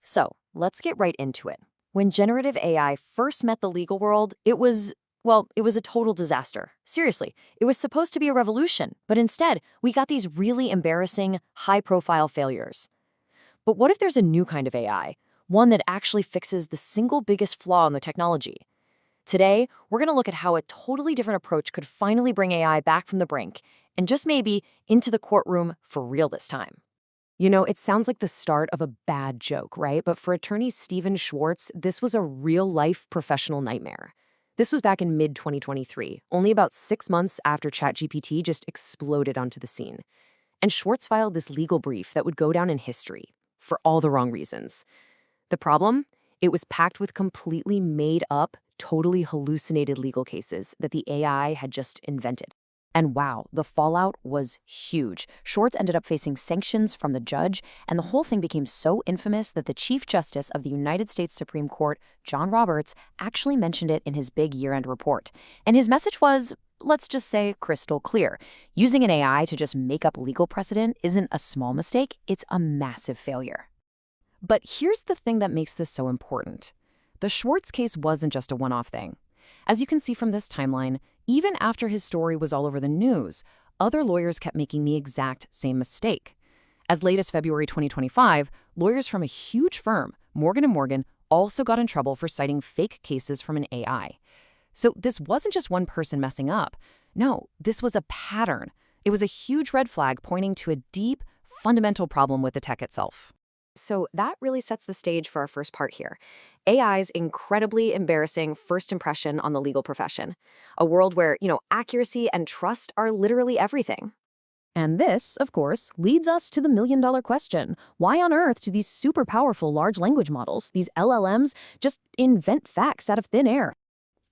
So, let's get right into it. When generative AI first met the legal world, it was a total disaster. Seriously, it was supposed to be a revolution, but instead, we got these really embarrassing, high-profile failures. But what if there's a new kind of AI? One that actually fixes the single biggest flaw in the technology? Today, we're going to look at how a totally different approach could finally bring AI back from the brink, and just maybe into the courtroom for real this time. It sounds like the start of a bad joke, right? But for attorney Stephen Schwartz, this was a real-life professional nightmare. This was back in mid-2023, only about 6 months after ChatGPT just exploded onto the scene. And Schwartz filed this legal brief that would go down in history, for all the wrong reasons. The problem? It was packed with completely made-up, totally hallucinated legal cases that the AI had just invented. And wow, the fallout was huge. Schwartz ended up facing sanctions from the judge, and the whole thing became so infamous that the Chief Justice of the United States Supreme Court, John Roberts, actually mentioned it in his big year-end report. And his message was, let's just say, crystal clear. Using an AI to just make up legal precedent isn't a small mistake, it's a massive failure. But here's the thing that makes this so important. The Schwartz case wasn't just a one-off thing. As you can see from this timeline, even after his story was all over the news, other lawyers kept making the exact same mistake. As late as February 2025, lawyers from a huge firm, Morgan & Morgan, also got in trouble for citing fake cases from an AI. So this wasn't just one person messing up. No, this was a pattern. It was a huge red flag pointing to a deep, fundamental problem with the tech itself. So that really sets the stage for our first part here. AI's incredibly embarrassing first impression on the legal profession. A world where, accuracy and trust are literally everything. And this, of course, leads us to the million-dollar question. Why on earth do these super powerful large language models, these LLMs, just invent facts out of thin air?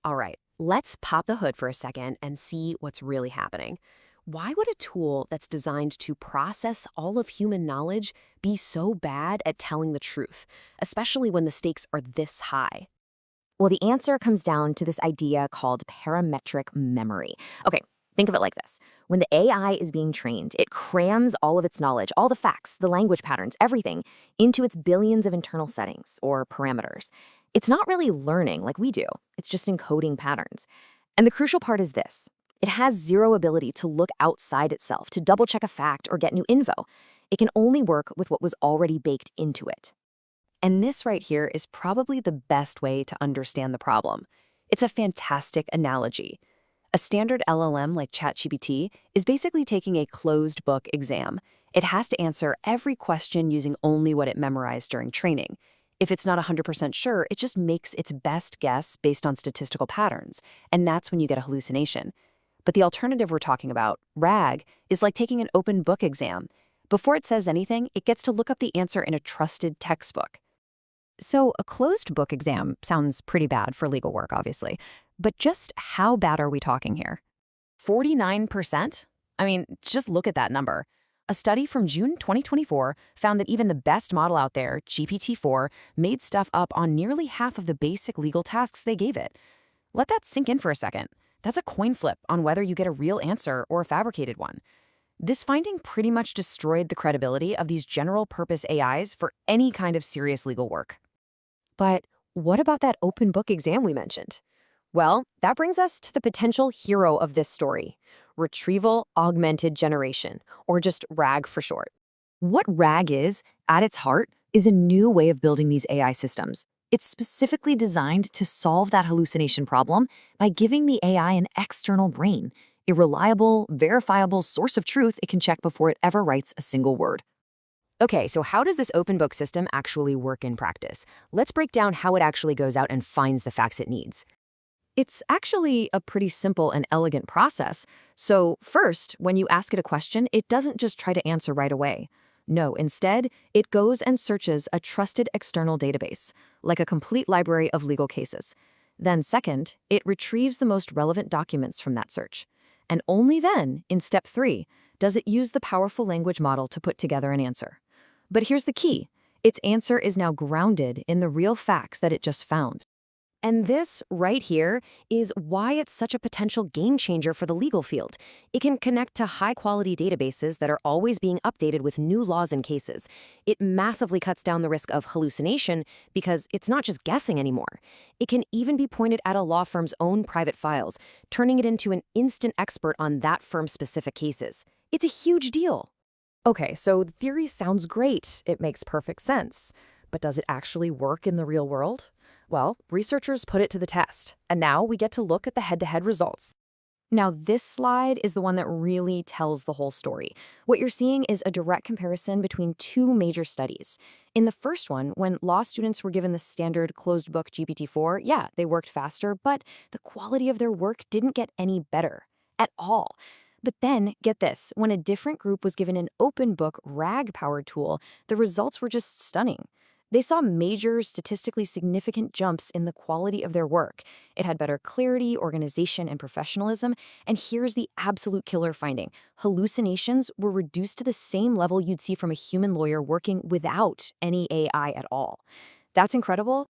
All right, let's pop the hood for a second and see what's really happening. Why would a tool that's designed to process all of human knowledge be so bad at telling the truth, especially when the stakes are this high? Well, the answer comes down to this idea called parametric memory. Okay, think of it like this. When the AI is being trained, it crams all of its knowledge, all the facts, the language patterns, everything, into its billions of internal settings, or parameters. It's not really learning like we do. It's just encoding patterns. And the crucial part is this. It has zero ability to look outside itself, to double-check a fact or get new info. It can only work with what was already baked into it. And this right here is probably the best way to understand the problem. It's a fantastic analogy. A standard LLM like ChatGPT is basically taking a closed book exam. It has to answer every question using only what it memorized during training. If it's not 100% sure, it just makes its best guess based on statistical patterns, and that's when you get a hallucination. But the alternative we're talking about, RAG, is like taking an open book exam. Before it says anything, it gets to look up the answer in a trusted textbook. So a closed book exam sounds pretty bad for legal work, obviously. But just how bad are we talking here? 49%? I mean, just look at that number. A study from June 2024 found that even the best model out there, GPT-4, made stuff up on nearly half of the basic legal tasks they gave it. Let that sink in for a second. That's a coin flip on whether you get a real answer or a fabricated one. This finding pretty much destroyed the credibility of these general-purpose AIs for any kind of serious legal work. But what about that open book exam we mentioned? Well, that brings us to the potential hero of this story, Retrieval Augmented Generation, or just RAG for short. What RAG is, at its heart, is a new way of building these AI systems. It's specifically designed to solve that hallucination problem by giving the AI an external brain, a reliable, verifiable source of truth it can check before it ever writes a single word. Okay, so how does this open book system actually work in practice? Let's break down how it actually goes out and finds the facts it needs. It's actually a pretty simple and elegant process. So first, when you ask it a question, it doesn't just try to answer right away. No, instead, it goes and searches a trusted external database, like a complete library of legal cases. Then second, it retrieves the most relevant documents from that search. And only then, in step 3, does it use the powerful language model to put together an answer. But here's the key. Its answer is now grounded in the real facts that it just found. And this right here is why it's such a potential game changer for the legal field. It can connect to high-quality databases that are always being updated with new laws and cases. It massively cuts down the risk of hallucination because it's not just guessing anymore. It can even be pointed at a law firm's own private files, turning it into an instant expert on that firm's specific cases. It's a huge deal. Okay, so the theory sounds great. It makes perfect sense. But does it actually work in the real world? Well, researchers put it to the test, and now we get to look at the head-to-head results. Now, this slide is the one that really tells the whole story. What you're seeing is a direct comparison between two major studies. In the first one, when law students were given the standard closed-book GPT-4, yeah, they worked faster, but the quality of their work didn't get any better at all. But then, get this, when a different group was given an open-book RAG-powered tool, the results were just stunning. They saw major, statistically significant jumps in the quality of their work. It had better clarity, organization, and professionalism. And here's the absolute killer finding. Hallucinations were reduced to the same level you'd see from a human lawyer working without any AI at all. That's incredible.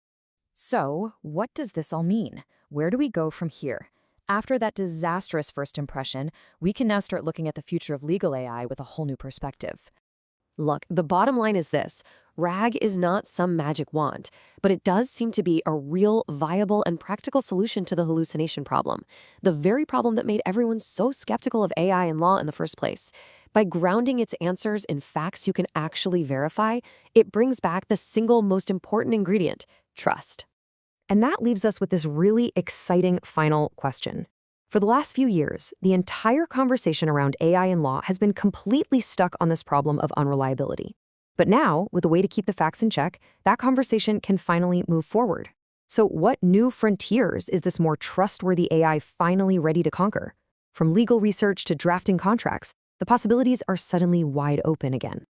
So, what does this all mean? Where do we go from here? After that disastrous first impression, we can now start looking at the future of legal AI with a whole new perspective. Look, the bottom line is this. RAG is not some magic wand, but it does seem to be a real, viable, and practical solution to the hallucination problem, the very problem that made everyone so skeptical of AI and law in the first place. By grounding its answers in facts you can actually verify, it brings back the single most important ingredient, trust. And that leaves us with this really exciting final question. For the last few years, the entire conversation around AI and law has been completely stuck on this problem of unreliability. But now, with a way to keep the facts in check, that conversation can finally move forward. So what new frontiers is this more trustworthy AI finally ready to conquer? From legal research to drafting contracts, the possibilities are suddenly wide open again.